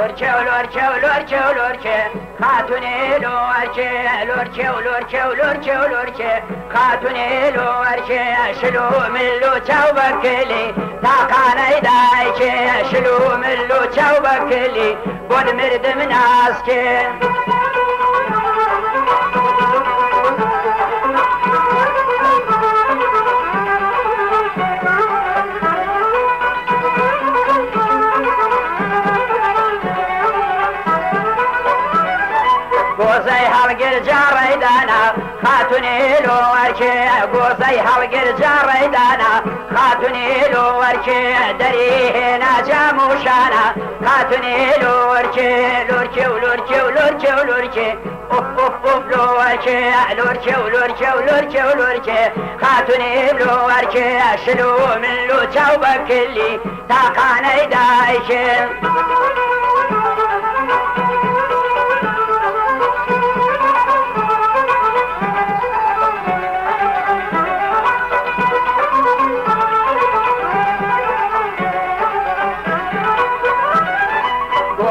لورچه و لورچه و لورچه و لورچه خاتونی لورچه لورچه و لورچه و لورچه و لورچه خاتونی لورچه شلو ملو چاو بکلی تاقانه دایچه شلو ملو چاو بکلی بود مردم ناز که گوزه هلگر جاری دانا خاتونی لورچه گوزه هلگر جاری دانا خاتونی لورچه دریه ناجاموشانا خاتونی لورچه لورچه و لورچه و لورچه و لورچه اوف اوف اوف لورچه لورچه و لورچه و لورچه و لورچه خاتونی لورچه شلو من لو چاو بکلی تاقانه دایشه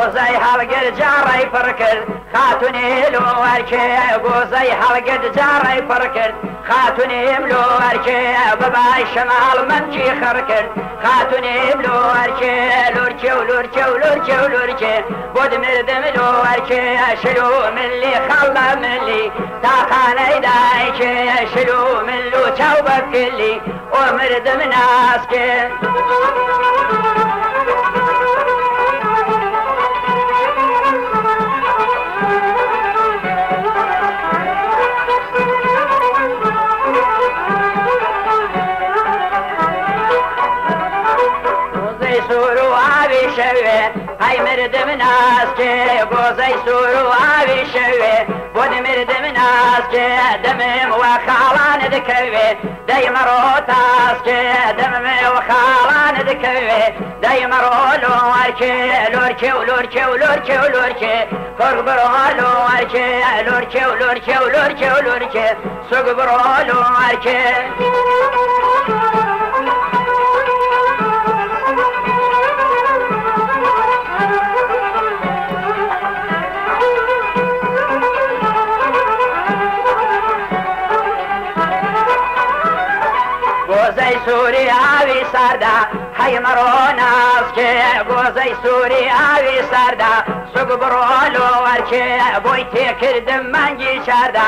گوزه هلگر جاری پر کرد خاتونی لورچه گوزه هلگر جاری پر کرد خاتونی لورچه ببای شمال من چی خر کرد خاتونی لورچه لورچه و لورچه و لورچه و لورچه بود مردم لورچه شلو ملی خلا ملی تاقانه دایچه شلو ملو چاو بکلی و مردم ناس که سورو آبی شوه های مردم ناز که گوزه سورو آبی شوه بود مردم ناز که دمم و خالان دکوه دی مرو تاز که دمم و خالان دکوه دی مرو لورچه لورچه و لورچه و لورچه و لورچه فرق برو لورچه لورچه و لورچه و لورچه و لورچه سوق برو لورچه گوزه سوری آوی سرده های مرو ناز که گوزه سوری آوی سرده سوگ برو لورچه بوی تی کردم منگی چرده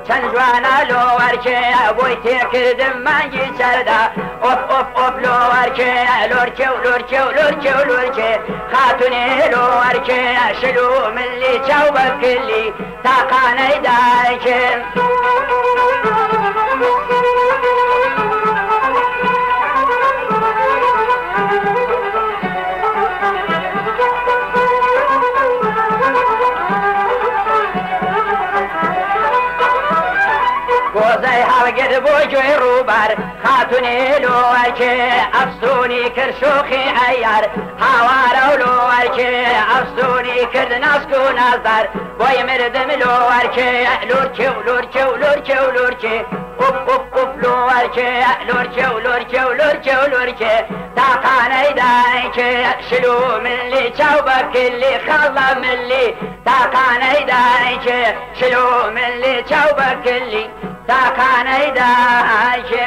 چند جوانا لورچه بوی تی کردم منگی چرده اوف اوف اوف لورچه لورچه و لورچه و لورچه و لورچه خاتونی لورچه شلو ملی چاو بکلی تاقانه دایچه گوزه هلگر بوجوی روبر خاتونی لورچه افسونی کرد شوخی ایار هوارو لورچه افسونی کرد نسکو نظر بای مردم لورچه لورچه و لورچه و لورچه و لورچه اوف اوف اوف لورچه لورچه و لورچه و لورچه و لورچه تاقانه دایچه شلو ملی چاو بکلی خلا ملی تاقانه دایچه شلو ملی چاو بکلی تاقانه دایچه